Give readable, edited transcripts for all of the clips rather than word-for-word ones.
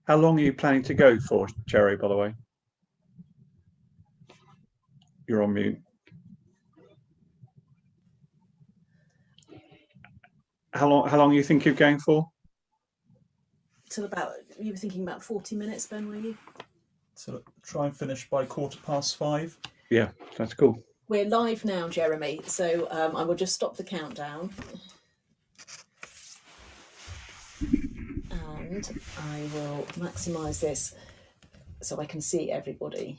How long are you planning to go for, Jerry, by the way? You're on mute. How long you think you're going for? Till about, you were thinking about 40 minutes, Ben, were you? So try and finish by 5:15. Yeah, that's cool. We're live now, Jeremy, so I will just stop the countdown. And I will maximise this so I can see everybody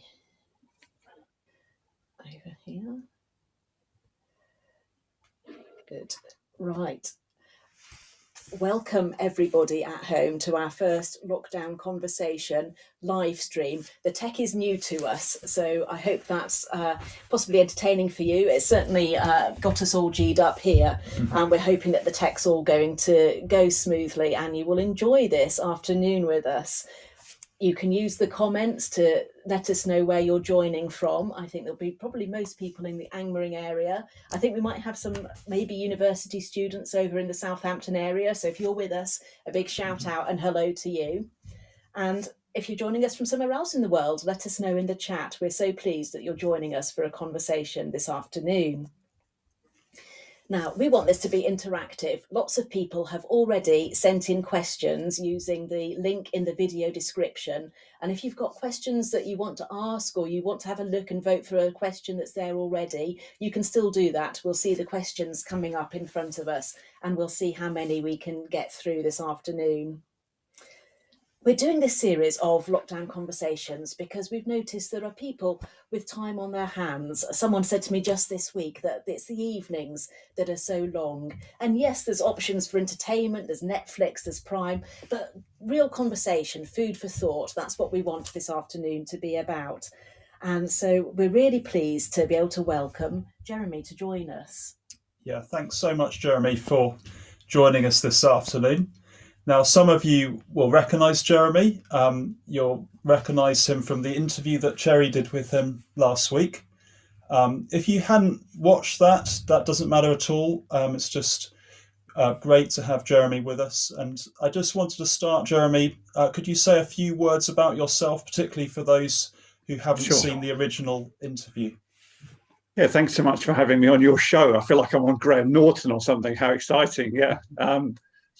over here. Good. Right. Welcome everybody at home to our first lockdown conversation live stream. The tech is new to us, so I hope that's possibly entertaining for you. It's certainly got us all G'd up here, and we're hoping that the tech's all going to go smoothly and you will enjoy this afternoon with us. You can use the comments to let us know where you're joining from. I think there'll be probably most people in the Angmering area. I think we might have some maybe university students over in the Southampton area. So if you're with us, a big shout out and hello to you. And if you're joining us from somewhere else in the world, let us know in the chat. We're so pleased that you're joining us for a conversation this afternoon. Now, we want this to be interactive. Lots of people have already sent in questions using the link in the video description. And if you've got questions that you want to ask, or you want to have a look and vote for a question that's there already, you can still do that. We'll see the questions coming up in front of us, and we'll see how many we can get through this afternoon. We're doing this series of lockdown conversations because we've noticed there are people with time on their hands. Someone said to me just this week that it's the evenings that are so long. And yes, there's options for entertainment, there's Netflix, there's Prime, but real conversation, food for thought, that's what we want this afternoon to be about. And so we're really pleased to be able to welcome Jeremy to join us. Yeah, thanks so much, Jeremy, for joining us this afternoon. Now, some of you will recognise Jeremy. You'll recognise him from the interview that Cherry did with him last week. If you hadn't watched that doesn't matter at all. It's just great to have Jeremy with us. And I just wanted to start, Jeremy, could you say a few words about yourself, particularly for those who haven't seen the original interview? Yeah, thanks so much for having me on your show. I feel like I'm on Graham Norton or something. How exciting. Yeah.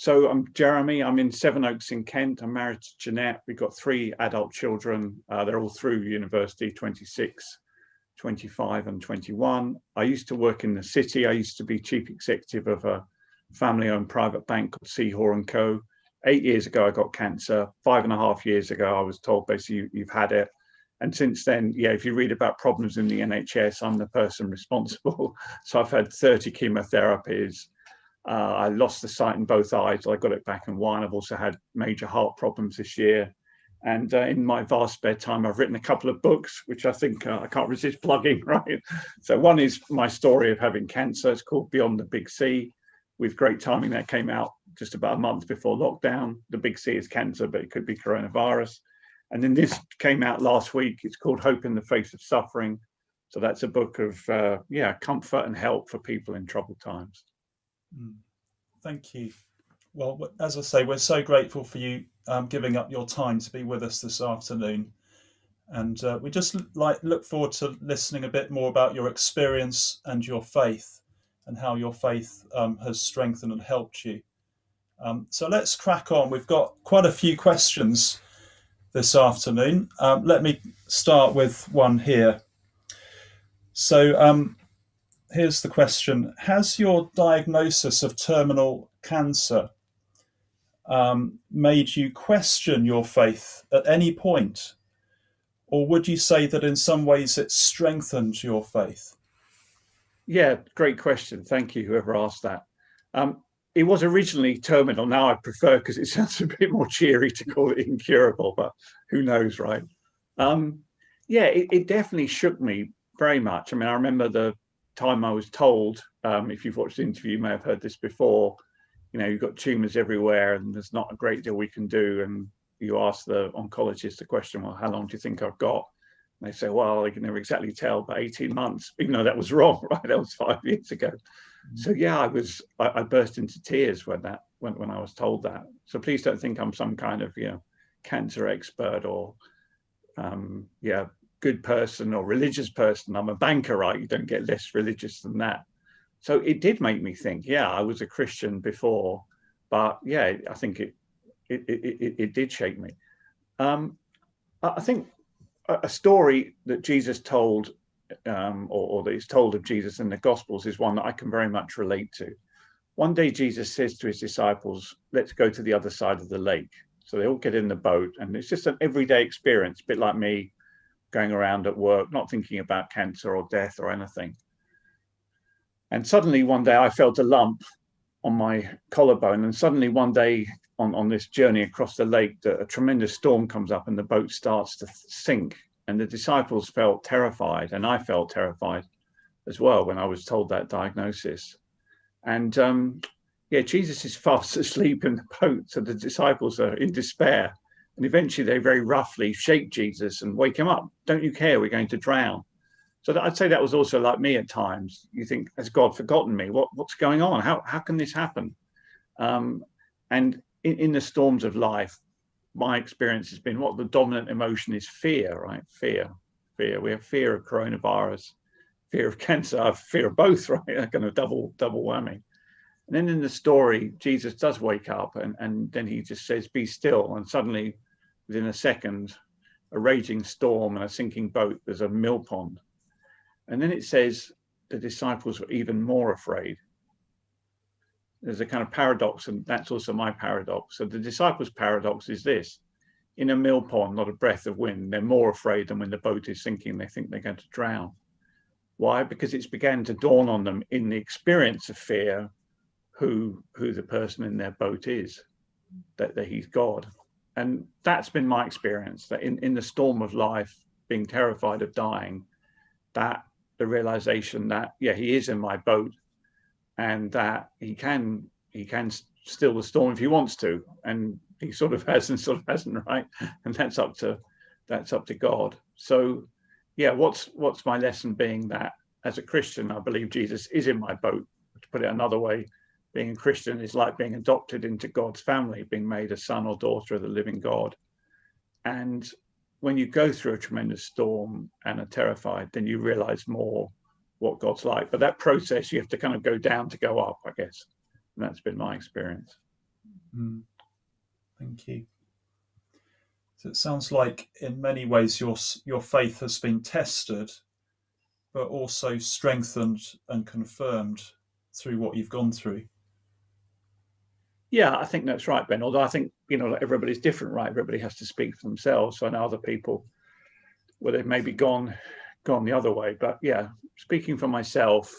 So I'm Jeremy. I'm in Sevenoaks in Kent. I'm married to Jeanette. We've got 3 adult children. They're all through university, 26, 25 and 21. I used to work in the city. I used to be chief executive of a family-owned private bank called Seahor & Co. 8 years ago, I got cancer. 5.5 years ago, I was told basically you've had it. And since then, yeah, if you read about problems in the NHS, I'm the person responsible. So I've had 30 chemotherapies. I lost the sight in both eyes. I got it back in one. I've also had major heart problems this year. And in my vast spare time, I've written a couple of books, which I think I can't resist plugging, right? So one is my story of having cancer. It's called Beyond the Big C. With great timing, that came out just about a month before lockdown. The Big C is cancer, but it could be coronavirus. And then this came out last week. It's called Hope in the Face of Suffering. So that's a book of, comfort and help for people in troubled times. Thank you. Well, as I say, we're so grateful for you giving up your time to be with us this afternoon. And we just look forward to listening a bit more about your experience and your faith and how your faith has strengthened and helped you. So let's crack on. We've got quite a few questions this afternoon. Let me start with one here. So here's the question. Has your diagnosis of terminal cancer made you question your faith at any point? Or would you say that in some ways it strengthened your faith? Yeah, great question. Thank you, whoever asked that. It was originally terminal. Now I prefer, because it sounds a bit more cheery to call it incurable, but who knows, right? It definitely shook me very much. I mean, I remember the time I was told, if you've watched the interview, you may have heard this before, you've got tumours everywhere and there's not a great deal we can do. And you ask the oncologist the question, well, how long do you think I've got? And they say, well, I can never exactly tell, but 18 months, even though that was wrong, right? That was 5 years ago. So yeah, I burst into tears when I was told that. So please don't think I'm some kind of, cancer expert or good person or religious person. I'm a banker, right? You don't get less religious than that. So it did make me think, yeah, I was a Christian before, but yeah, I think it did shake me. I think a story that Jesus told, or that is told of Jesus in the Gospels, is one that I can very much relate to. One day Jesus says to his disciples, let's go to the other side of the lake. So they all get in the boat, and it's just an everyday experience, a bit like me going around at work, not thinking about cancer or death or anything. And suddenly one day I felt a lump on my collarbone, and suddenly one day on this journey across the lake, a tremendous storm comes up and the boat starts to sink. And the disciples felt terrified, and I felt terrified as well when I was told that diagnosis. And Jesus is fast asleep in the boat, so the disciples are in despair. And eventually they very roughly shake Jesus and wake him up. Don't you care? We're going to drown. So I'd say that was also like me at times. You think, has God forgotten me? What's going on? How can this happen? And in the storms of life, my experience has been what the dominant emotion is fear, right? Fear. We have fear of coronavirus, fear of cancer, I have fear of both, right? That kind of double whammy. And then in the story, Jesus does wake up and then he just says, be still. And suddenly, within a second, a raging storm and a sinking boat, there's a mill pond. And then it says the disciples were even more afraid. There's a kind of paradox, and that's also my paradox. So the disciples' paradox is this. In a mill pond, not a breath of wind, they're more afraid than when the boat is sinking, they think they're going to drown. Why? Because it's began to dawn on them in the experience of fear who the person in their boat is, that he's God. And that's been my experience, that in the storm of life, being terrified of dying, that the realization that, yeah, he is in my boat and that he can still the storm if he wants to. And he sort of has and sort of hasn't, right? And that's up to God. So yeah, what's my lesson being that as a Christian, I believe Jesus is in my boat. To put it another way, being a Christian is like being adopted into God's family, being made a son or daughter of the living God. And when you go through a tremendous storm and are terrified, then you realize more what God's like. But that process, you have to kind of go down to go up, I guess. And that's been my experience. Thank you. So it sounds like in many ways your faith has been tested, but also strengthened and confirmed through what you've gone through. Yeah, I think that's right, Ben. Although I think, everybody's different, right? Everybody has to speak for themselves. So I know other people, well, they've maybe gone the other way. But yeah, speaking for myself,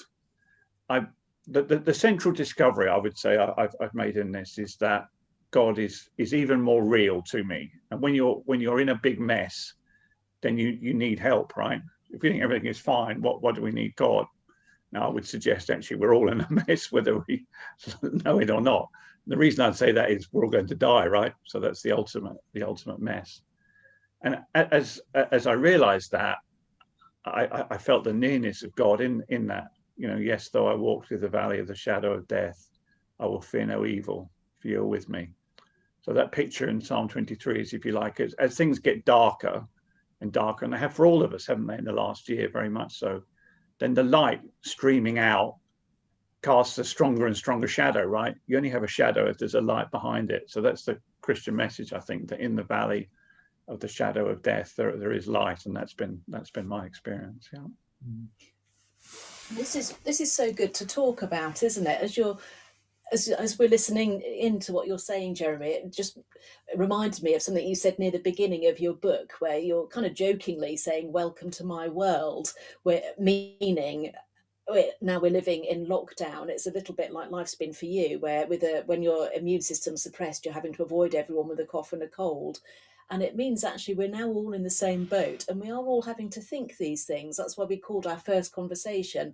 the central discovery I would say I've made in this is that God is even more real to me. And when you're in a big mess, then you need help, right? If you think everything is fine, what do we need God? Now, I would suggest actually we're all in a mess, whether we know it or not. The reason I'd say that is we're all going to die, right? So that's the ultimate mess. And as I realized that, I felt the nearness of God in that. Yes, though I walk through the valley of the shadow of death, I will fear no evil, for you're with me. So that picture in Psalm 23 is, if you like, as things get darker and darker, and they have for all of us, haven't they, in the last year, very much so, then the light streaming out casts a stronger and stronger shadow, right? You only have a shadow if there's a light behind it. So that's the Christian message, I think, that in the valley of the shadow of death, there is light, and that's been my experience. Yeah. This is so good to talk about, isn't it? As we're listening into what you're saying, Jeremy, it just reminds me of something you said near the beginning of your book, where you're kind of jokingly saying, "Welcome to my world," meaning now we're living in lockdown. It's a little bit like life's been for you, where when your immune system's suppressed, you're having to avoid everyone with a cough and a cold. And it means actually we're now all in the same boat, and we are all having to think these things. That's why we called our first conversation,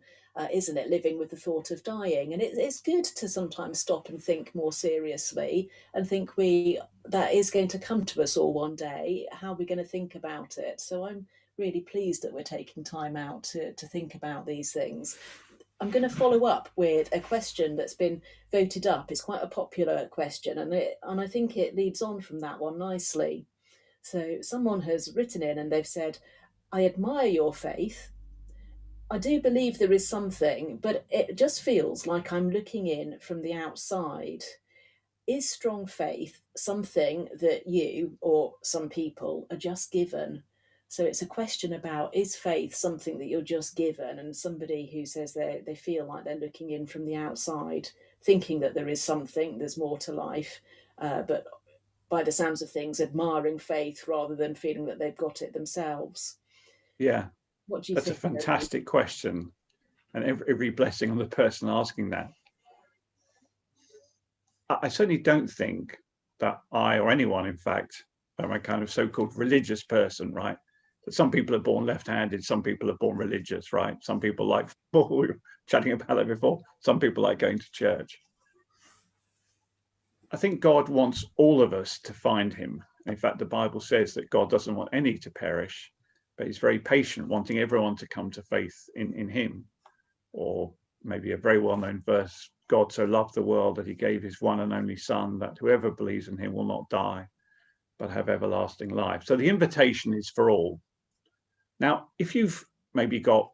isn't it, living with the thought of dying. And it's good to sometimes stop and think more seriously, and think that is going to come to us all one day. How are we going to think about it? So I'm really pleased that we're taking time out to think about these things. I'm going to follow up with a question that's been voted up. It's quite a popular question, and I think it leads on from that one nicely. So someone has written in and they've said, I admire your faith. I do believe there is something, but it just feels like I'm looking in from the outside. Is strong faith something that you or some people are just given? So it's a question about, is faith something that you're just given? And somebody who says they feel like they're looking in from the outside, thinking that there is something, there's more to life, but by the sounds of things, admiring faith rather than feeling that they've got it themselves. Yeah, What do you that's a think, Jeremy? fantastic question. And every blessing on the person asking that. I certainly don't think that I, or anyone, in fact, am a kind of so-called religious person, right? That some people are born left-handed, some people are born religious, right? Some people like, we were chatting about that before, some people like going to church. I think God wants all of us to find him. In fact, the Bible says that God doesn't want any to perish, but he's very patient, wanting everyone to come to faith in him. Or maybe a very well-known verse, God so loved the world that he gave his one and only son, that whoever believes in him will not die, but have everlasting life. So the invitation is for all. Now, if you've maybe got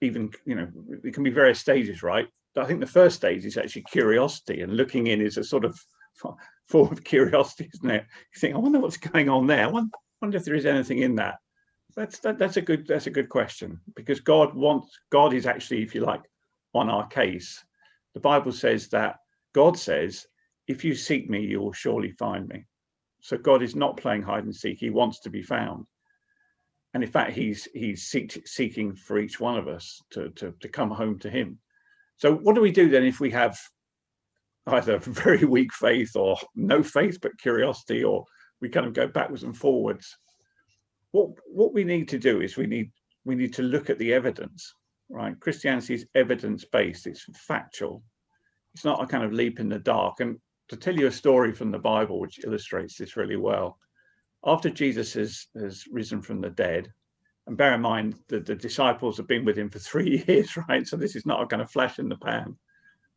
even, it can be various stages, right? I think the first stage is actually curiosity, and looking in is a sort of form of curiosity, isn't it? You think, I wonder what's going on there. I wonder if there is anything in that. That's a good question, because God is actually, if you like, on our case. The Bible says that God says, if you seek me, you will surely find me. So God is not playing hide and seek. He wants to be found. And in fact, he's seeking for each one of us to come home to him. So what do we do then if we have either very weak faith or no faith but curiosity, or we kind of go backwards and forwards? What we need to do is we need to look at the evidence, right? Christianity is evidence-based, it's factual. It's not a kind of leap in the dark. And to tell you a story from the Bible which illustrates this really well, after Jesus has risen from the dead, and bear in mind that the disciples have been with him for 3 years, right? So this is not a kind of flash in the pan.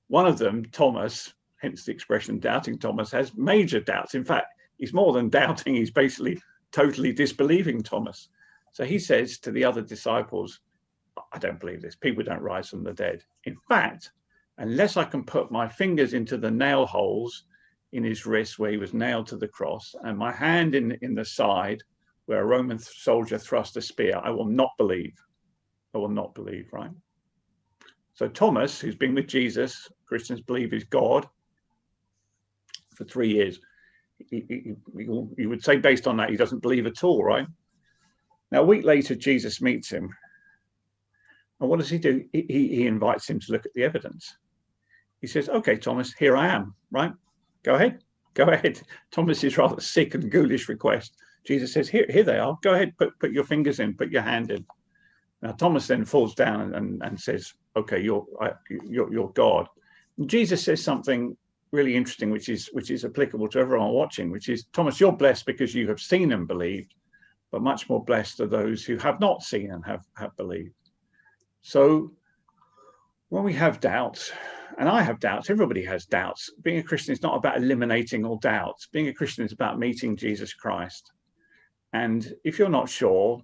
One of them, Thomas, hence the expression doubting Thomas, has major doubts. In fact, he's more than doubting, he's basically totally disbelieving Thomas. So he says to the other disciples, I don't believe this. People don't rise from the dead. In fact, unless I can put my fingers into the nail holes in his wrist where he was nailed to the cross, and my hand in the side where a Roman soldier thrust a spear, I will not believe. I will not believe, right? So Thomas, who's been with Jesus, Christians believe is God, for 3 years, you would say based on that, he doesn't believe at all, right? Now, a week later, Jesus meets him. And what does he do? He invites him to look at the evidence. He says, okay, Thomas, here I am, right? Go ahead. Go ahead. Thomas's rather sick and ghoulish request. Jesus says, here they are. Go ahead, put your fingers in, put your hand in. Now, Thomas then falls down and says, okay, you're God. And Jesus says something really interesting, which is applicable to everyone watching, which is, Thomas, you're blessed because you have seen and believed, but much more blessed are those who have not seen and have believed. So when we have doubts, and I have doubts, everybody has doubts. Being a Christian is not about eliminating all doubts. Being a Christian is about meeting Jesus Christ. And if you're not sure,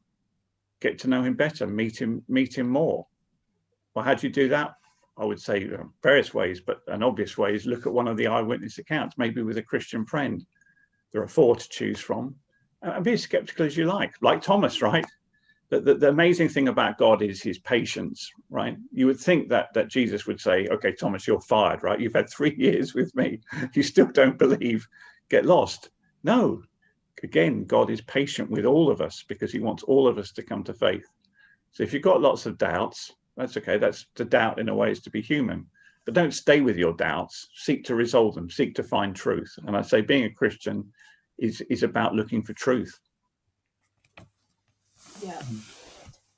get to know him better, meet him more. Well, how do you do that? I would say various ways, but an obvious way is look at one of the eyewitness accounts, maybe with a Christian friend. There are 4 to choose from, and be as skeptical as you like Thomas, right? The amazing thing about God is his patience, right? You would think that Jesus would say, okay, Thomas, you're fired, right? You've had 3 years with me. You still don't believe, get lost. No, again, God is patient with all of us because he wants all of us to come to faith. So if you've got lots of doubts, that's okay. That's to doubt in a way is to be human, but don't stay with your doubts. Seek to resolve them, seek to find truth. And I say being a Christian is about looking for truth. Yeah.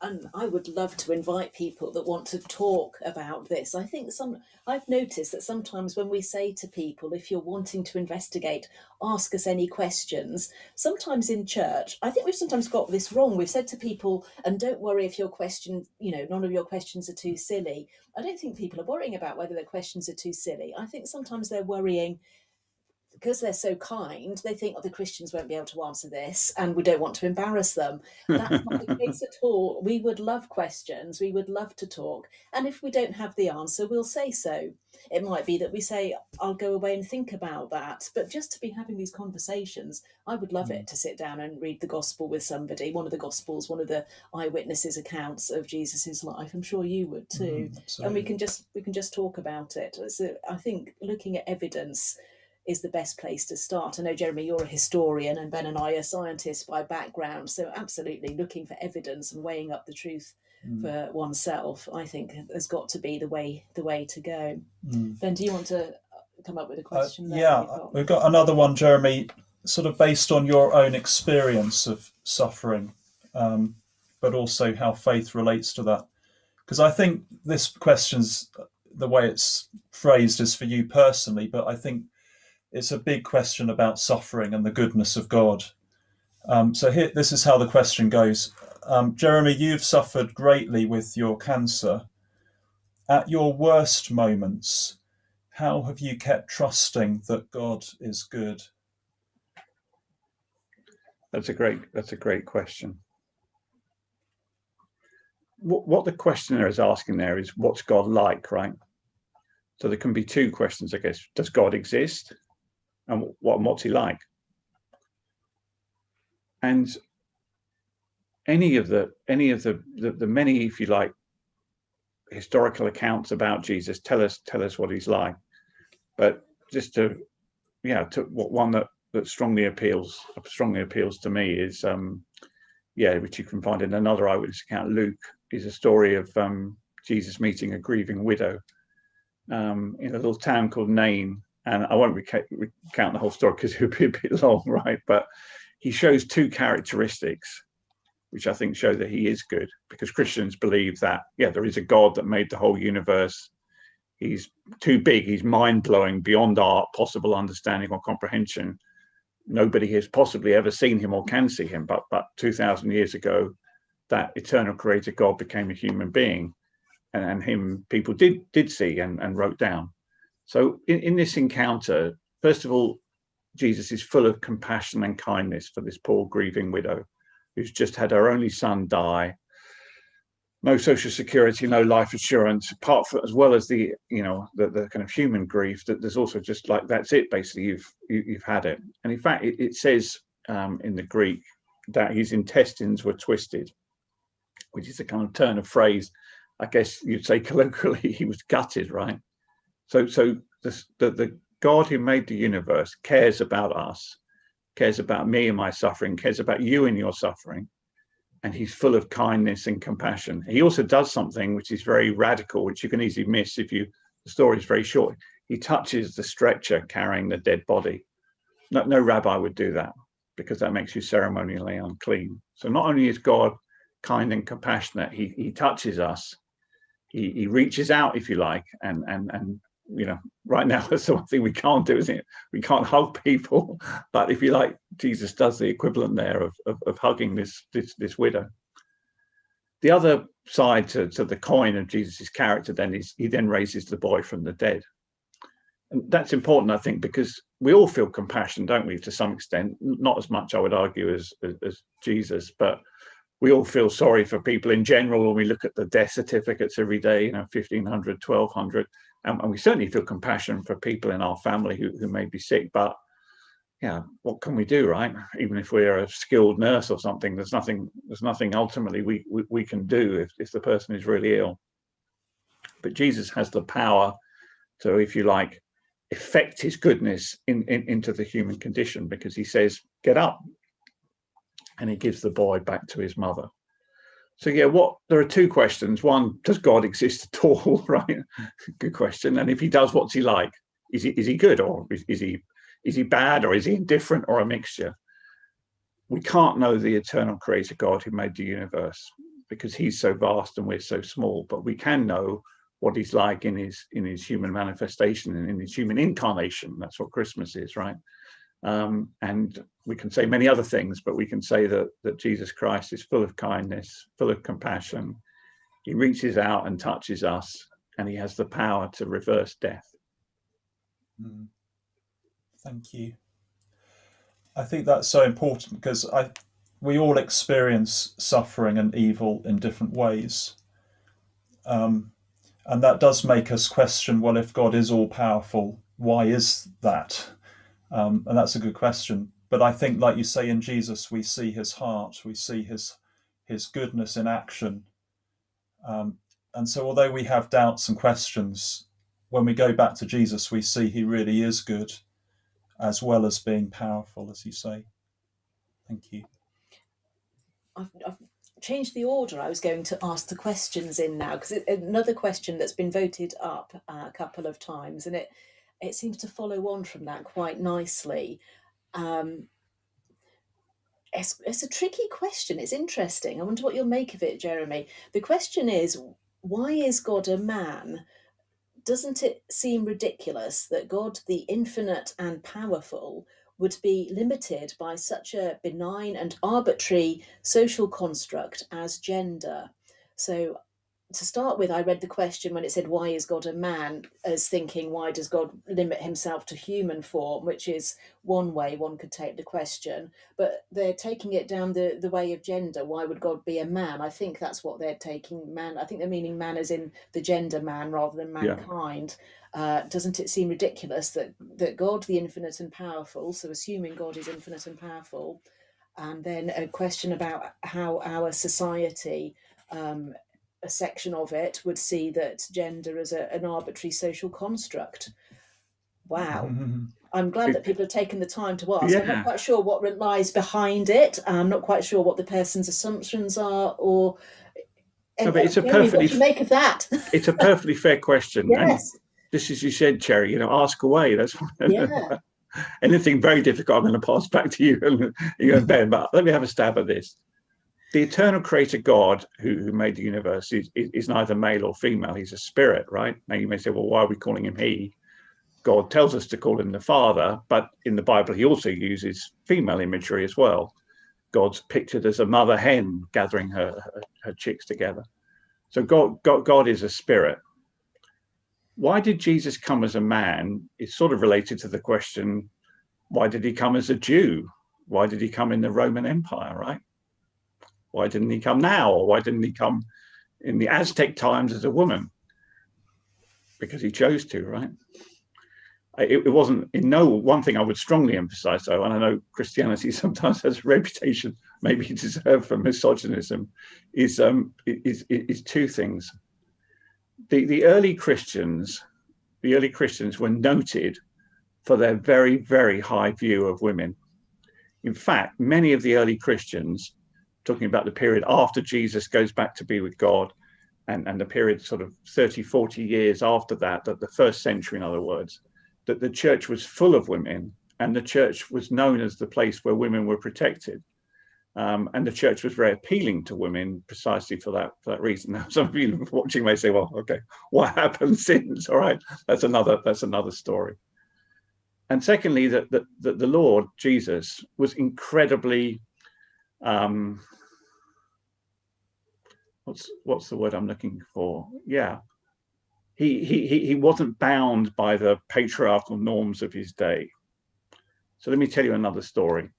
And I would love to invite people that want to talk about this. I've noticed that sometimes when we say to people, if you're wanting to investigate, ask us any questions, sometimes in church, I think we've sometimes got this wrong. We've said to people, and don't worry if your question, none of your questions are too silly. I don't think people are worrying about whether their questions are too silly. I think sometimes they're worrying, because they're so kind, they think, oh, the Christians won't be able to answer this and we don't want to embarrass them. That's not the case at all. We would love questions. We would love to talk. And if we don't have the answer, we'll say so. It might be that we say, I'll go away and think about that. But just to be having these conversations, I would love it to sit down and read the gospel with somebody, one of the gospels, one of the eyewitnesses accounts of Jesus's life. I'm sure you would too. And we can just talk about it. So I think looking at evidence is the best place to start. I know, Jeremy, you're a historian and Ben and I are scientists by background. So absolutely looking for evidence and weighing up the truth for oneself, I think, has got to be the way to go. Ben, do you want to come up with a question there? Yeah, we've got another one, Jeremy, sort of based on your own experience of suffering, but also how faith relates to that. Because I think this question's, the way it's phrased is for you personally, but I think it's a big question about suffering and the goodness of God. So here, this is how the question goes. Jeremy, you've suffered greatly with your cancer. At your worst moments, how have you kept trusting that God is good? That's a great question. What the questioner is asking there is, what's God like, right? So there can be two questions, I guess. Does God exist? And what's he like? And any of the many, if you like, historical accounts about Jesus tell us what he's like. But just to one that strongly appeals to me is which you can find in another eyewitness account, Luke, is a story of Jesus meeting a grieving widow in a little town called Nain. And I won't recount the whole story because it would be a bit long, right? But he shows two characteristics which I think show that he is good, because Christians believe that, there is a God that made the whole universe. He's too big, he's mind-blowing, beyond our possible understanding or comprehension. Nobody has possibly ever seen him or can see him, but 2,000 years ago, that eternal creator God became a human being, and him people did see and wrote down. So in this encounter, first of all, Jesus is full of compassion and kindness for this poor grieving widow who's just had her only son die. No social security, no life assurance, as well as the kind of human grief, that there's also just like, that's it, basically, you've had it. And in fact, it says in the Greek that his intestines were twisted, which is a kind of turn of phrase. I guess you'd say colloquially, he was gutted, right? So the God who made the universe cares about us, cares about me and my suffering, cares about you and your suffering. And he's full of kindness and compassion. He also does something which is very radical, which you can easily miss the story is very short. He touches the stretcher carrying the dead body. No rabbi would do that, because that makes you ceremonially unclean. So not only is God kind and compassionate, he touches us. He reaches out, if you like, and right now that's the one thing we can't do, isn't it? We can't hug people, but if you like, Jesus does the equivalent there of hugging this widow. The other side to the coin of Jesus's character then is he then raises the boy from the dead. And that's important, I think, because we all feel compassion, don't we, to some extent? Not as much, I would argue, as Jesus, but we all feel sorry for people in general when we look at the death certificates every day, 1,500, 1,200. And we certainly feel compassion for people in our family who may be sick. But what can we do, right? Even if we're a skilled nurse or something, there's nothing ultimately we can do if the person is really ill. But Jesus has the power to, if you like, effect his goodness into the human condition, because he says, get up. And he gives the boy back to his mother. So there are two questions. One, does God exist at all? Right? Good question. And if he does, what's he like? Is he good, or is he bad, or is he indifferent, or a mixture? We can't know the eternal creator God who made the universe, because he's so vast and we're so small. But we can know what he's like in his human manifestation and in his human incarnation. That's what Christmas is, right? And we can say many other things, but we can say that Jesus Christ is full of kindness, full of compassion. He reaches out and touches us, and he has the power to reverse death. Thank you. I think that's so important because we all experience suffering and evil in different ways. And that does make us question, well, if God is all powerful, why is that? And that's a good question. But I think, like you say, in Jesus, we see his heart, we see his goodness in action. And so although we have doubts and questions, when we go back to Jesus, we see he really is good, as well as being powerful, as you say. Thank you. I've changed the order I was going to ask the questions in now, because another question that's been voted up a couple of times, and it seems to follow on from that quite nicely. It's a tricky question. It's interesting. I wonder what you'll make of it, Jeremy. The question is, why is God a man? Doesn't it seem ridiculous that God, the infinite and powerful, would be limited by such a benign and arbitrary social construct as gender? So, to start with, I read the question when it said, why is God a man, as thinking, why does God limit himself to human form, which is one way one could take the question. But they're taking it down the way of gender. Why would God be a man? I think that's what they're taking, man. I think they're meaning man as in the gender man rather than mankind. Yeah. Doesn't it seem ridiculous that God, the infinite and powerful, so assuming God is infinite and powerful, and then a question about how our society, a section of it, would see that gender as an arbitrary social construct. Wow. I'm glad that people have taken the time to ask. Yeah. I'm not quite sure what lies behind it. I'm not quite sure what the person's assumptions are, or no, but it's a Jeremy, what do you make of that? It's a perfectly fair question. Yes. And just as you said, Cherry, ask away. That's yeah. Anything very difficult, I'm going to pass back to you and you and Ben. But let me have a stab at this. The eternal creator God who made the universe is neither male or female. He's a spirit, right? Now you may say, well, why are we calling him he? God tells us to call him the Father, but in the Bible, he also uses female imagery as well. God's pictured as a mother hen gathering her chicks together. So God is a spirit. Why did Jesus come as a man? It's sort of related to the question, why did he come as a Jew? Why did he come in the Roman Empire, right? Why didn't he come now? Or why didn't he come in the Aztec times as a woman? Because he chose to, right? It wasn't one thing I would strongly emphasize, though, and I know Christianity sometimes has a reputation, maybe deserved for misogynism, is two things. The early Christians were noted for their very, very high view of women. In fact, many of the early Christians, talking about the period after Jesus goes back to be with God, and the period sort of 30, 40 years after that, the first century, in other words, that the church was full of women, and the church was known as the place where women were protected. And the church was very appealing to women precisely for that reason. Now, some of you watching may say, well, okay, what happened since? All right, that's another story. And secondly, that the Lord Jesus was incredibly, what's the word I'm looking for? Yeah. He wasn't bound by the patriarchal norms of his day. So let me tell you another story.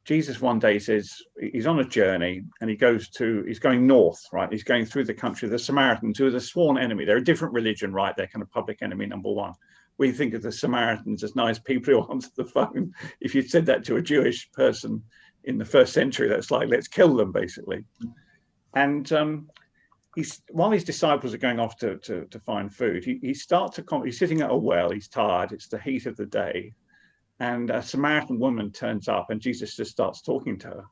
Jesus one day says he's on a journey and he's going north, right? He's going through the country of the Samaritans, who are the sworn enemy. They're a different religion, right? They're kind of public enemy number one. We think of the Samaritans as nice people who answer the phone. If you said that to a Jewish person in the first century, that's like, let's kill them, basically. And while his disciples are going off to find food, he's sitting at a well, he's tired, it's the heat of the day, and a Samaritan woman turns up and Jesus just starts talking to her.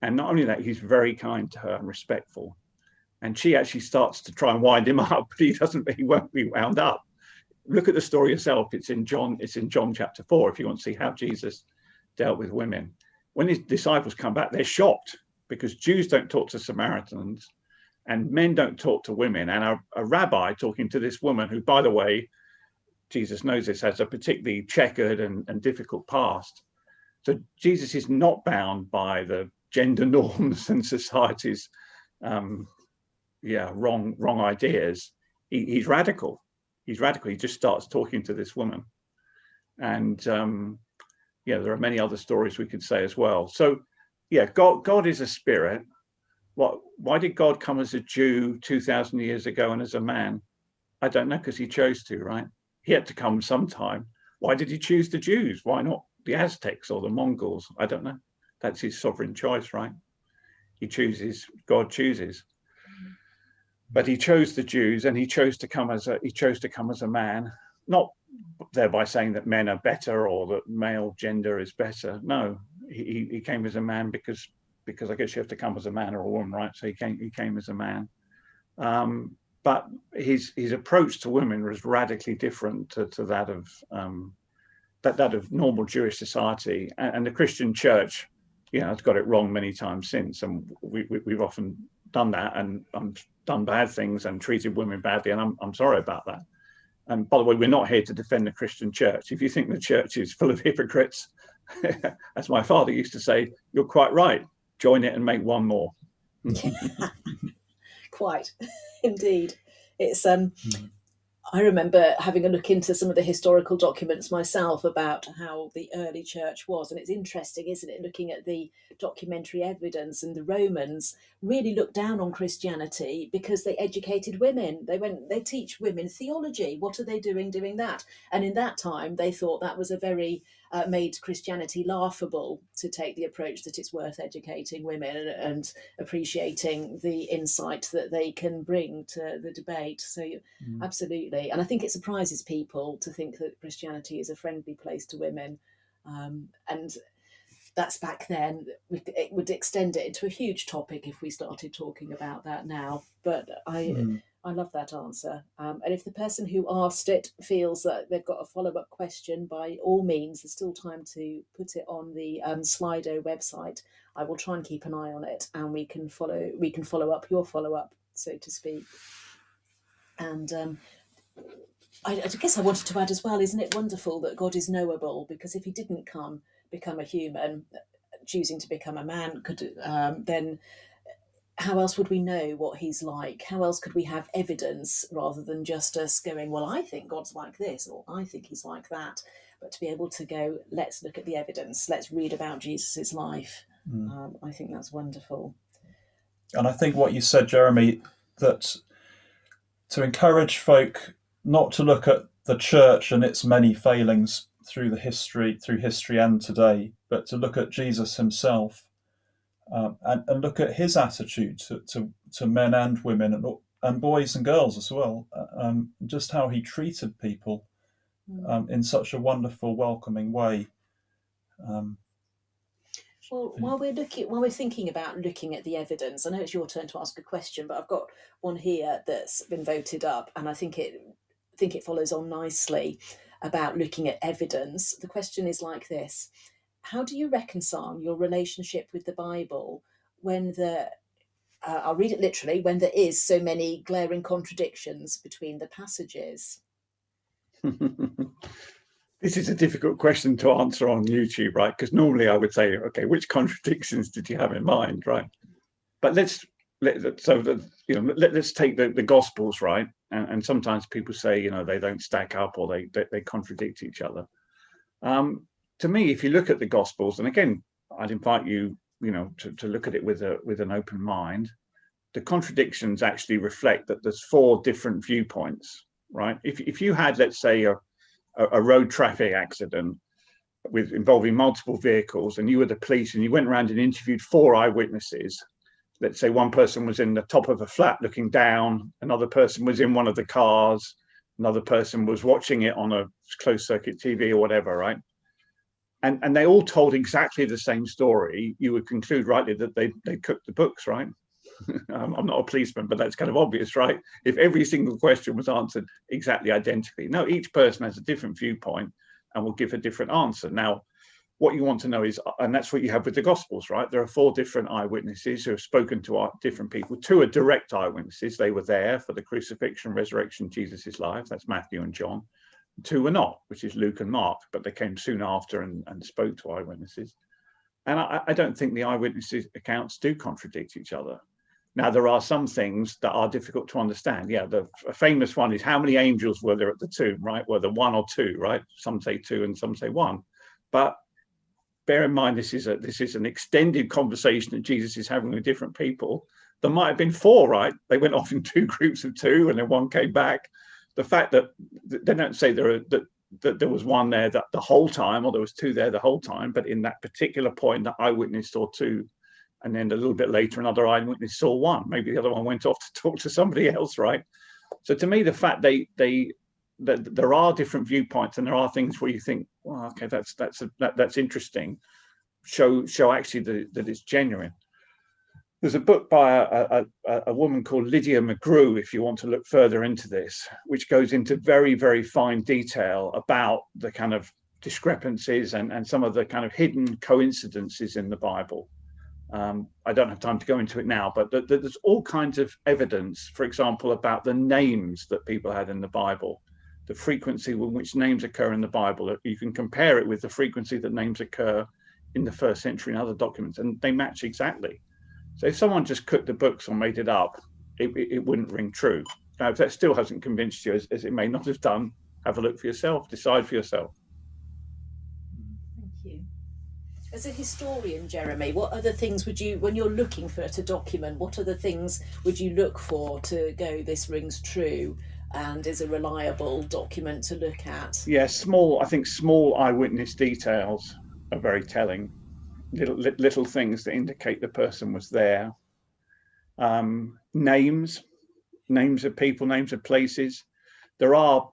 And not only that, he's very kind to her and respectful. And she actually starts to try and wind him up, but he won't be wound up. Look at the story yourself. It's in John chapter 4, if you want to see how Jesus dealt with women. When his disciples come back, they're shocked because Jews don't talk to Samaritans, and men don't talk to women. And a rabbi talking to this woman, who, by the way, Jesus knows this, has a particularly checkered and difficult past. So Jesus is not bound by the gender norms and society's wrong ideas. He's radical. He just starts talking to this woman. And yeah, there are many other stories we could say as well. So yeah, God is a spirit. Why did God come as a Jew 2,000 years ago and as a man? I don't know, because he chose to, right? He had to come sometime. Why did he choose the Jews? Why not the Aztecs or the Mongols? I don't know. That's his sovereign choice, right? He chooses, God chooses. But he chose the Jews, and he chose to come as a man, not thereby saying that men are better or that male gender is better. No, he came as a man because I guess you have to come as a man or a woman, right? So he came as a man. But his approach to women was radically different to that of that of normal Jewish society, and the Christian Church, has got it wrong many times since, and we've often done that and done bad things and treated women badly, and I'm sorry about that. And by the way, we're not here to defend the Christian Church. If you think the church is full of hypocrites, as my father used to say, you're quite right. Join it and make one more. Quite, indeed. It's I remember having a look into some of the historical documents myself about how the early church was, and it's interesting, isn't it, looking at the documentary evidence. And the Romans really looked down on Christianity because they educated women. They teach women theology. What are they doing that? And in that time, they thought that was a very made Christianity laughable, to take the approach that it's worth educating women and appreciating the insight that they can bring to the debate. So absolutely. And I think it surprises people to think that Christianity is a friendly place to women. And that's back then. It would extend it into a huge topic if we started talking about that now. But I love that answer. And if the person who asked it feels that they've got a follow-up question, by all means, there's still time to put it on the Slido website. I will try and keep an eye on it, and we can follow up your follow-up, so to speak. And I guess I wanted to add as well, isn't it wonderful that God is knowable? Because if he didn't become a human, choosing to become a man, then how else would we know what he's like? How else could we have evidence rather than just us going, well, I think God's like this, or I think he's like that? But to be able to go, let's look at the evidence, let's read about Jesus's life. I think that's wonderful. And I think what you said, Jeremy, that to encourage folk not to look at the church and its many failings through history and today, but to look at Jesus himself. And look at his attitude to men and women and boys and girls as well, just how he treated people in such a wonderful, welcoming way. Well, while we're thinking about looking at the evidence, I know it's your turn to ask a question, but I've got one here that's been voted up, and I think it follows on nicely about looking at evidence. The question is like this: how do you reconcile your relationship with the Bible when I'll read it literally, when there is so many glaring contradictions between the passages? This is a difficult question to answer on YouTube, right? Because normally I would say, okay, which contradictions did you have in mind, right? But let's take the Gospels, right? And sometimes people say, they don't stack up or they contradict each other. To me, if you look at the Gospels, and again, I'd invite you, to look at it with an open mind, the contradictions actually reflect that there's 4 different viewpoints, right? If you had, let's say, a road traffic accident involving multiple vehicles, and you were the police and you went around and interviewed 4 eyewitnesses. Let's say one person was in the top of a flat looking down, another person was in one of the cars, another person was watching it on a closed circuit TV or whatever, right? And they all told exactly the same story. You would conclude rightly that they cooked the books, right? I'm not a policeman, but that's kind of obvious, right? If every single question was answered exactly identically. No, each person has a different viewpoint and will give a different answer. Now, what you want to know is, and that's what you have with the Gospels, right? There are 4 different eyewitnesses who have spoken to different people. 2 are direct eyewitnesses. They were there for the crucifixion, resurrection, Jesus' life. That's Matthew and John. 2 were not, which is Luke and Mark, but they came soon after and spoke to eyewitnesses. And I don't think the eyewitnesses accounts do contradict each other. Now, there are some things that are difficult to understand. Yeah, the famous one is how many angels were there at the tomb, right? Were there one or two, right? Some say two and some say one. But bear in mind, this is an extended conversation that Jesus is having with different people. There might have been four, right? They went off in two groups of two and then one came back. The fact that they don't say that there was one there that the whole time, or there was two there the whole time, but in that particular point, the eyewitness saw two. And then a little bit later, another eyewitness saw one. Maybe the other one went off to talk to somebody else, right? So to me, the fact that there are different viewpoints and there are things where you think, well, okay, that's interesting. Show actually that it's genuine. There's a book by a woman called Lydia McGrew, if you want to look further into this, which goes into very, very fine detail about the kind of discrepancies and some of the kind of hidden coincidences in the Bible. I don't have time to go into it now, but there's all kinds of evidence, for example, about the names that people had in the Bible, the frequency with which names occur in the Bible. You can compare it with the frequency that names occur in the first century in other documents, and they match exactly. So if someone just cooked the books or made it up, it wouldn't ring true. Now, if that still hasn't convinced you, as it may not have done, have a look for yourself, decide for yourself. Thank you. As a historian, Jeremy, what other things would you, when you're looking for a document, what other things would you look for to go, this rings true and is a reliable document to look at? Yeah, I think small eyewitness details are very telling. Little things that indicate the person was there. Names of people, names of places. There are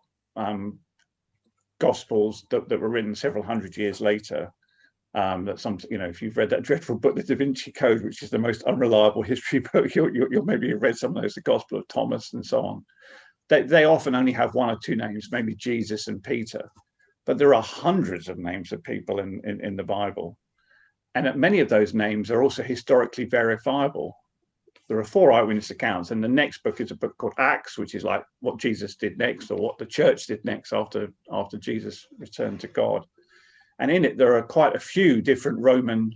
Gospels that were written several hundred years later. That some, if you've read that dreadful book, The Da Vinci Code, which is the most unreliable history book, you'll maybe have read some of those, the Gospel of Thomas and so on. They often only have one or two names, maybe Jesus and Peter, but there are hundreds of names of people in the Bible. And many of those names are also historically verifiable. There are 4 eyewitness accounts, and the next book is a book called Acts, which is like what Jesus did next, or what the church did next after Jesus returned to God. And in it, there are quite a few different Roman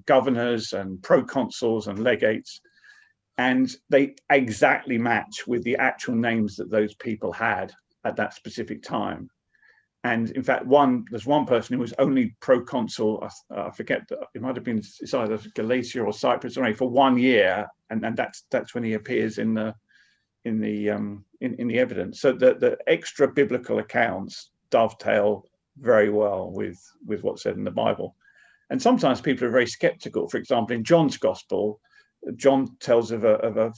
governors and proconsuls and legates, and they exactly match with the actual names that those people had at that specific time. And in fact, there's one person who was only proconsul. I forget, it might have been, it's either Galatia or Cyprus, for 1 year, and that's when he appears in the evidence. So the extra biblical accounts dovetail very well with what's said in the Bible. And sometimes people are very skeptical. For example, in John's Gospel, John tells of a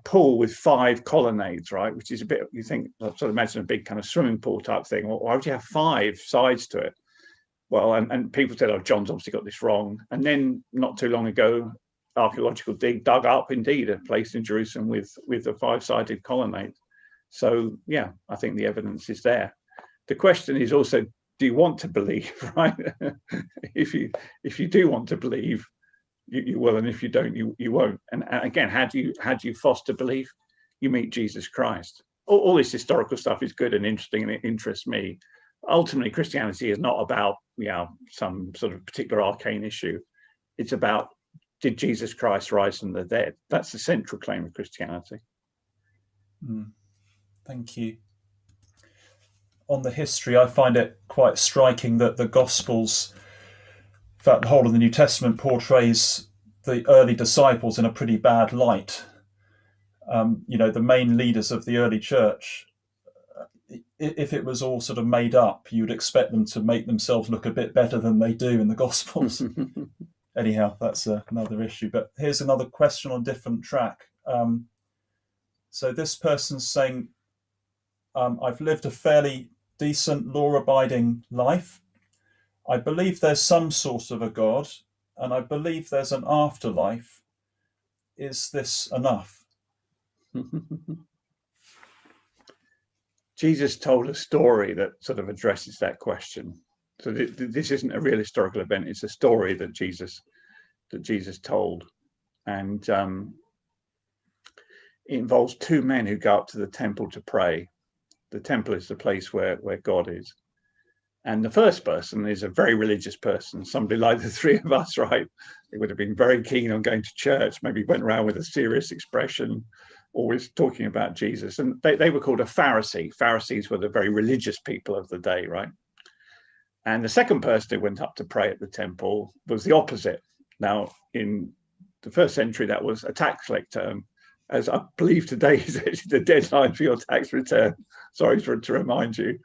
pool with 5 colonnades, right? Which is a bit, you think, sort of imagine a big kind of swimming pool type thing. Well, why would you have 5 sides to it? Well, and people said, oh, John's obviously got this wrong. And then not too long ago, archaeological dig dug up indeed a place in Jerusalem with a 5-sided colonnade. So yeah, I think the evidence is there. The question is also, do you want to believe, right? If you do want to believe, you will, and if you don't, you won't. And again, how do you foster belief? You meet Jesus Christ. All this historical stuff is good and interesting, and it interests me. Ultimately, Christianity is not about some sort of particular arcane issue. It's about, did Jesus Christ rise from the dead? That's the central claim of Christianity. Thank you. On the history, I find it quite striking that the Gospels, in fact, the whole of the New Testament portrays the early disciples in a pretty bad light. The main leaders of the early church, if it was all sort of made up, you would expect them to make themselves look a bit better than they do in the Gospels. Anyhow, that's another issue. But here's another question on a different track. So this person's saying, I've lived a fairly decent, law-abiding life. I believe there's some sort of a God, and I believe there's an afterlife. Is this enough? Jesus told a story that sort of addresses that question. So this isn't a real historical event; it's a story that Jesus told, and it involves 2 men who go up to the temple to pray. The temple is the place where God is, And the first person is a very religious person, somebody like the three of us, right? They would have been very keen on going to church, maybe went around with a serious expression, always talking about Jesus. And they were called a Pharisee. Pharisees were the very religious people of the day, right? And the second person who went up to pray at the temple was the opposite. Now, in the first century, that was a tax collector. As I believe today is actually the deadline for your tax return. Sorry to remind you.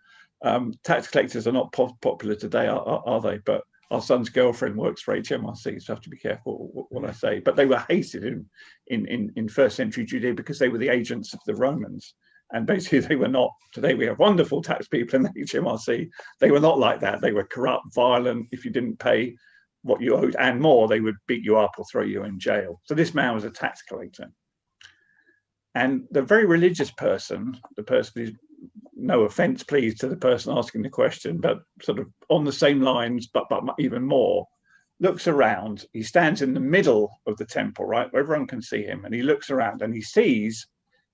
Tax collectors are not popular today, are they? But our son's girlfriend works for HMRC, so I have to be careful what I say. But they were hated in first century Judea because they were the agents of the Romans. And basically, they were not. Today, we have wonderful tax people in the HMRC. They were not like that. They were corrupt, violent. If you didn't pay what you owed and more, they would beat you up or throw you in jail. So this man was a tax collector. And the very religious person, the person who's, no offense, please, to the person asking the question, but sort of on the same lines, but even more, looks around. He stands in the middle of the temple, right, where everyone can see him. And he looks around and he sees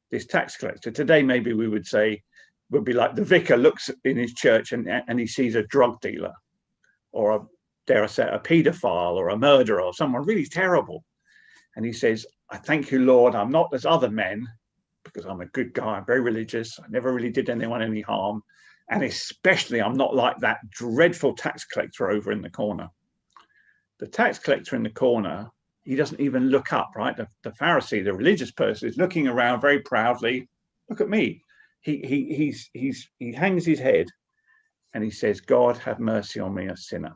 this tax collector. Today, maybe we would say, would be like the vicar looks in his church and he sees a drug dealer or dare I say, a paedophile or a murderer or someone really terrible. And he says, I thank you, Lord, I'm not as other men because I'm a good guy, I'm very religious, I never really did anyone any harm. And especially I'm not like that dreadful tax collector over in the corner. The tax collector in the corner, he doesn't even look up, right? The Pharisee, the religious person, is looking around very proudly. Look at me. He hangs his head and he says, God, have mercy on me, a sinner.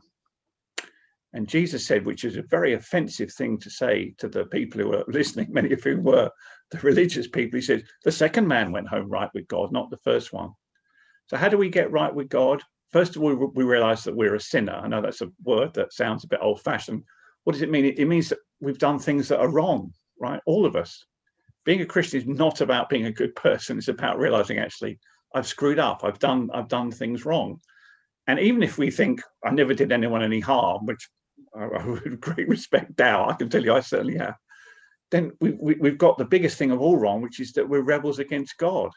And Jesus said, which is a very offensive thing to say to the people who were listening, many of whom were the religious people. He said, the second man went home right with God, not the first one. So how do we get right with God? First of all, we realize that we're a sinner. I know that's a word that sounds a bit old-fashioned. What does it mean? It means that we've done things that are wrong, right? All of us. Being a Christian is not about being a good person. It's about realizing, actually, I've screwed up. I've done things wrong. And even if we think I never did anyone any harm, which I with great respect doubt, I can tell you I certainly have, then we've got the biggest thing of all wrong, which is that we're rebels against God.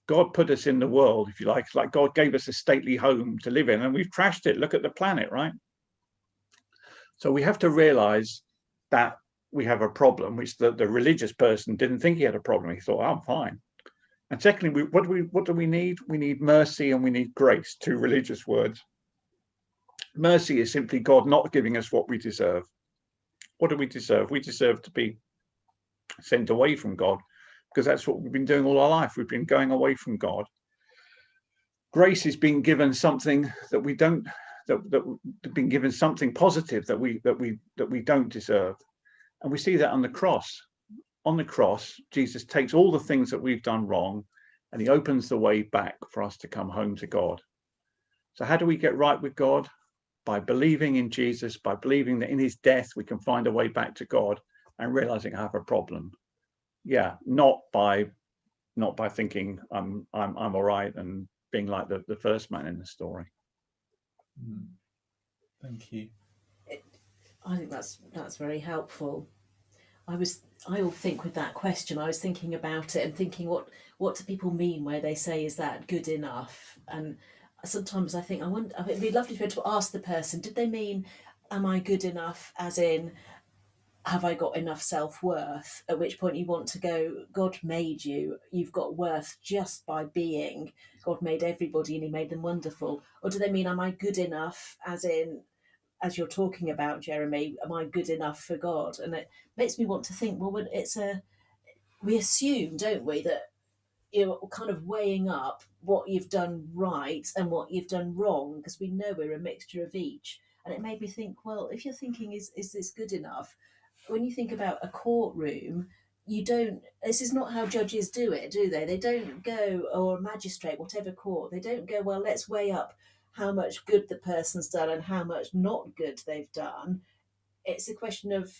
God put us in the world, if you like. It's like God gave us a stately home to live in, and we've trashed it. Look at the planet, right? So we have to realize that we have a problem, which the religious person didn't think he had a problem. He thought, oh, I'm fine. And secondly, what do we need? We need mercy and we need grace, two religious words. Mercy is simply God not giving us what we deserve. What do we deserve? We deserve to be sent away from God, because that's what we've been doing all our life. We've been going away from God. Grace is being given something that we don't, that been given something positive that we don't deserve. And we see that on the cross. On the cross, Jesus takes all the things that we've done wrong and he opens the way back for us to come home to God. So how do we get right with God? By believing in Jesus, by believing that in his death we can find a way back to God and realizing I have a problem. Yeah, not by thinking I'm all right and being like the first man in the story. Thank you. I think that's very helpful. I all think with that question, I was thinking about it and thinking what do people mean where they say, is that good enough? And sometimes I think, I wonder, it'd be lovely to be able to ask the person, did they mean, am I good enough, as in, have I got enough self-worth? At which point you want to go, God made you, you've got worth just by being. God made everybody and he made them wonderful. Or do they mean, am I good enough, as in, as you're talking about, Jeremy, am I good enough for God? And it makes me want to think, well, when we assume, don't we, that you're kind of weighing up what you've done right and what you've done wrong, because we know we're a mixture of each. And it made me think, well, if you're thinking, is this good enough? When you think about a courtroom, this is not how judges do it, do they? They don't go, or a magistrate, whatever court, they don't go, well, let's weigh up how much good the person's done and how much not good they've done. It's a question of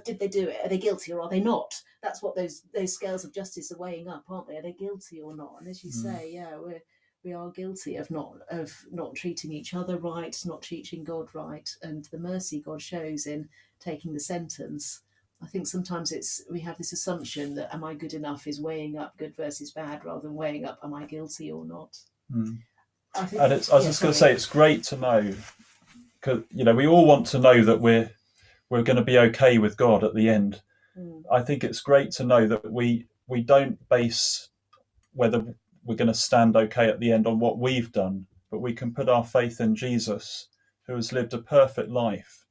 did they do it? Are they guilty or are they not? That's what those scales of justice are weighing up, aren't they? Are they guilty or not? And as you say, yeah, we are guilty of not treating each other right, not treating God right, and the mercy God shows in taking the sentence. I think sometimes we have this assumption that am I good enough is weighing up good versus bad rather than weighing up am I guilty or not. And I was just going to say, it's great to know, because we all want to know that we're going to be okay with God at the end. I think it's great to know that we don't base whether we're going to stand okay at the end on what we've done, but we can put our faith in Jesus, who has lived a perfect life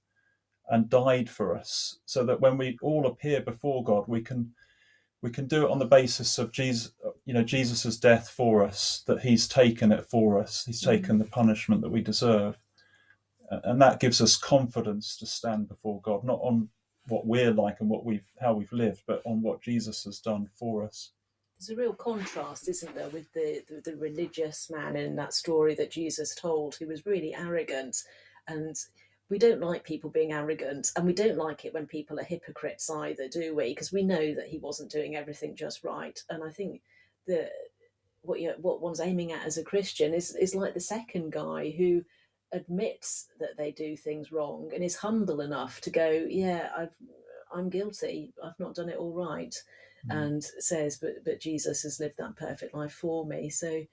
and died for us, so that when we all appear before God, we can do it on the basis of Jesus, Jesus's death for us, that he's taken it for us. He's taken the punishment that we deserve. And that gives us confidence to stand before God, not on what we're like and how we've lived, but on what Jesus has done for us. There's a real contrast, isn't there, with the religious man in that story that Jesus told, who was really arrogant. And we don't like people being arrogant, and we don't like it when people are hypocrites either, do we? Because we know that he wasn't doing everything just right. And I think that what one's aiming at as a Christian is like the second guy who admits that they do things wrong and is humble enough to go, yeah, I'm guilty, I've not done it all right. And says, but Jesus has lived that perfect life for me. So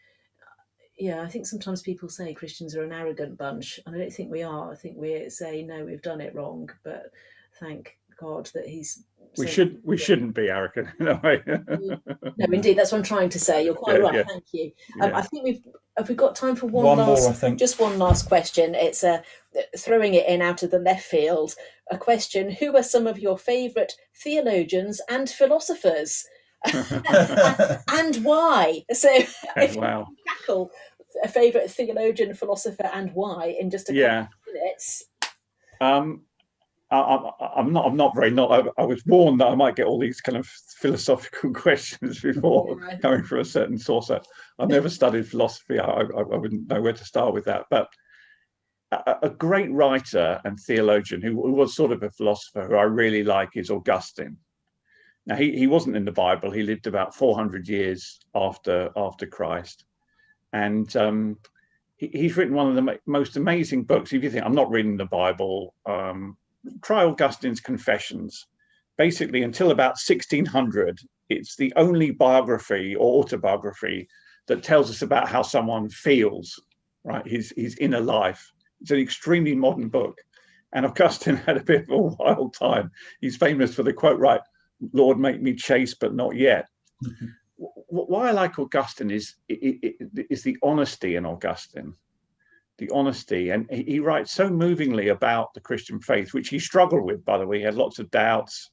yeah, I think sometimes people say Christians are an arrogant bunch, and I don't think we are. I think we say, no, we've done it wrong, but thank God that he's... We shouldn't be arrogant in a way. No, indeed, that's what I'm trying to say. You're quite right. Yeah. Thank you. I think have we got time for one last, more, I think. Just one last question. It's throwing it in out of the left field. A question: who are some of your favourite theologians and philosophers, and why? So, if you can tackle a favourite theologian, philosopher, and why in just a couple of minutes. I'm not very I was warned that I might get all these kind of philosophical questions before coming from a certain source. I've never studied philosophy. I wouldn't know where to start with that. But a great writer and theologian who was sort of a philosopher who I really like is Augustine. Now, he wasn't in the Bible. He lived about 400 years after Christ. And he's written one of the most amazing books. If you think, I'm not reading the Bible, try Augustine's Confessions. Basically, until about 1600, it's the only biography or autobiography that tells us about how someone feels, right? His inner life. It's an extremely modern book. And Augustine had a bit of a wild time. He's famous for the quote, right, Lord, make me chaste, but not yet. Mm-hmm. Why I like Augustine is the honesty in Augustine. The honesty, and he writes so movingly about the Christian faith, which he struggled with, by the way. He had lots of doubts.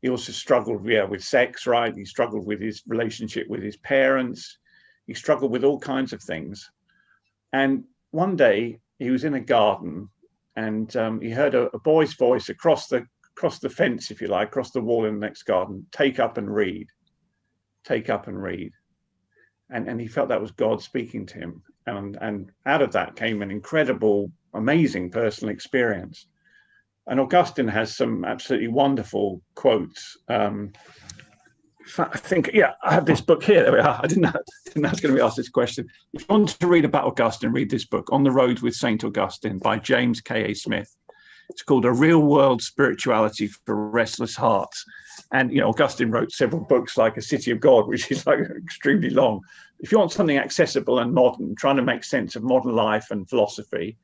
He also struggled with sex, right? He struggled with his relationship with his parents. He struggled with all kinds of things. And one day he was in a garden, and he heard a boy's voice across the fence, if you like, across the wall in the next garden. Take up and read. Take up and read. And he felt that was God speaking to him. And out of that came an incredible, amazing personal experience. And Augustine has some absolutely wonderful quotes. I think, I have this book here. There we are. I didn't know I was going to be asked this question. If you want to read about Augustine, read this book, On the Road with St. Augustine by James K.A. Smith. It's called A Real World Spirituality for Restless Hearts. And, Augustine wrote several books like A City of God, which is like extremely long. If you want something accessible and modern, trying to make sense of modern life and philosophy,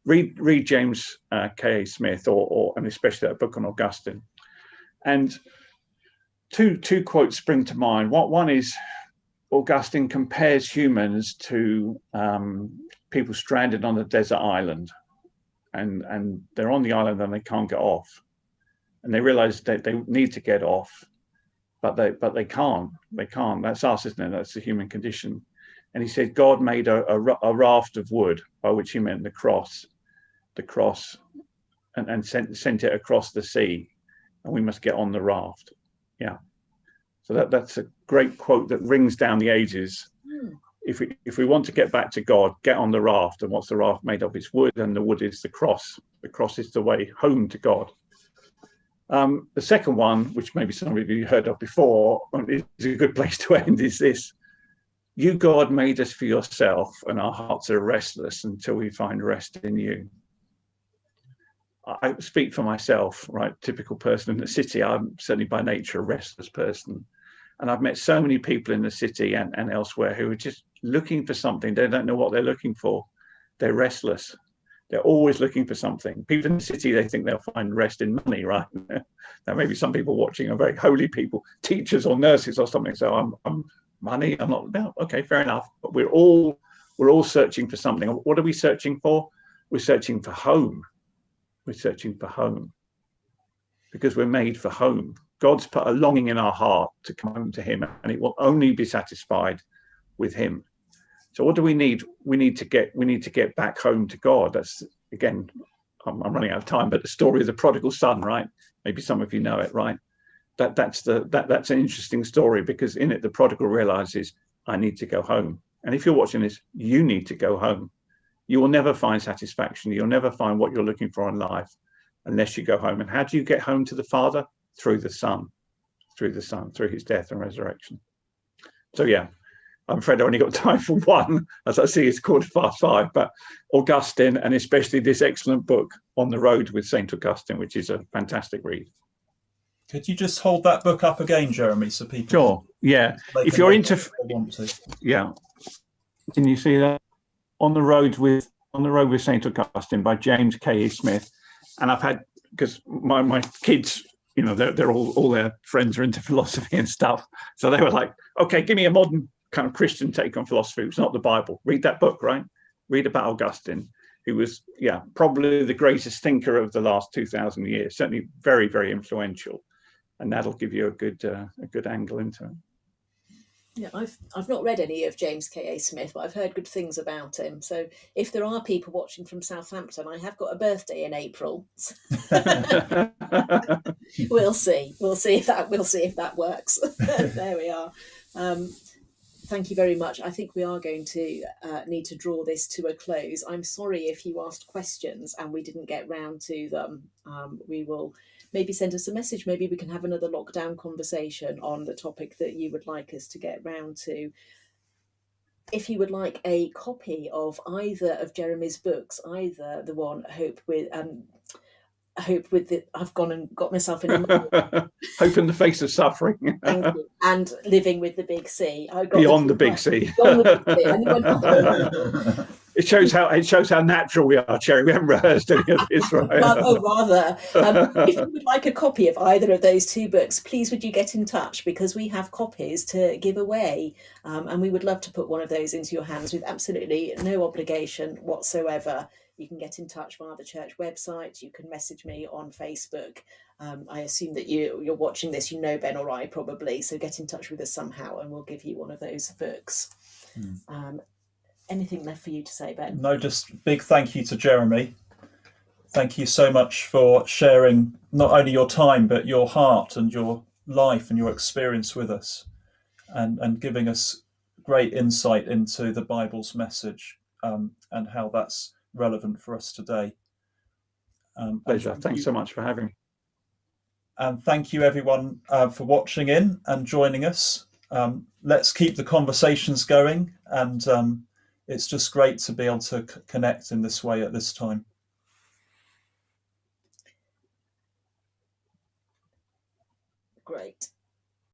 read James K.A. Smith and especially that book on Augustine. And two quotes spring to mind. One is Augustine compares humans to people stranded on a desert island. And they're on the island and they can't get off. And they realize that they need to get off, but they can't. They can't. That's us, isn't it? That's the human condition. And he said God made a raft of wood, by which he meant the cross, and sent it across the sea, and we must get on the raft. Yeah. So that's a great quote that rings down the ages. If we want to get back to God, get on the raft. And what's the raft made of? It's wood, and the wood is the cross. The cross is the way home to God. The second one, which maybe some of you heard of before, is a good place to end, is this. You, God, made us for yourself, and our hearts are restless until we find rest in you. I speak for myself, right? Typical person in the city. I'm certainly by nature a restless person. And I've met so many people in the city and elsewhere who are just looking for something. They don't know what they're looking for. They're restless. They're always looking for something. People in the city, they think they'll find rest in money, right? Now, maybe some people watching are very holy people, teachers or nurses or something. So I'm money. I'm not. No, okay, fair enough. But we're all searching for something. What are we searching for? We're searching for home. We're searching for home because we're made for home. God's put a longing in our heart to come home to him, and it will only be satisfied with him. So what do we need? We need to get back home to God. That's, again, I'm running out of time, but the story of the prodigal son, right? Maybe some of you know it, right? That's an interesting story, because in it the prodigal realizes, I need to go home. And if you're watching this, you need to go home. You will never find satisfaction. You'll never find what you're looking for in life unless you go home. And how do you get home to the Father? Through the Son, through his death and resurrection. So yeah, I'm afraid I only got time for one, as I see it's 5:15, but Augustine, and especially this excellent book, On the Road with St. Augustine, which is a fantastic read. Could you just hold that book up again, Jeremy, so people? Sure. Yeah. If you're into, want to. Yeah. Can you see that? On the Road with St. Augustine by James K. E. Smith. And I've had, because my kids, they're all their friends are into philosophy and stuff. So they were like, okay, give me a modern kind of Christian take on philosophy. It's not the Bible. Read that book, right? Read about Augustine, who was, probably the greatest thinker of the last 2,000 years, certainly very, very influential. And that'll give you a good angle into it. Yeah, I've not read any of James K.A. Smith, but I've heard good things about him. So if there are people watching from Southampton, I have got a birthday in April. We'll see. We'll see if that works. There we are. Thank you very much. I think we are going to need to draw this to a close. I'm sorry if you asked questions and we didn't get round to them. We will maybe send us a message. Maybe we can have another lockdown conversation on the topic that you would like us to get round to. If you would like a copy of either of Jeremy's books, either the one Hope with I've gone and got myself in a Hope in the Face of Suffering. Thank you. And Living with the Big C. Beyond the Big C. Beyond the Big C. And you went, It shows how natural we are, Cherry. We haven't rehearsed any of this, right? Rather. If you would like a copy of either of those two books, please would you get in touch, because we have copies to give away, and we would love to put one of those into your hands with absolutely no obligation whatsoever. You can get in touch via the church website. You can message me on Facebook. I assume that you're watching this, Ben or I probably, so get in touch with us somehow and we'll give you one of those books. Anything left for you to say, Ben? No, just big thank you to Jeremy. Thank you so much for sharing not only your time, but your heart and your life and your experience with us, and giving us great insight into the Bible's message, and how that's relevant for us today. Pleasure. Thanks so much for having me. And thank you everyone for watching in and joining us. Let's keep the conversations going, and it's just great to be able to connect in this way at this time. Great.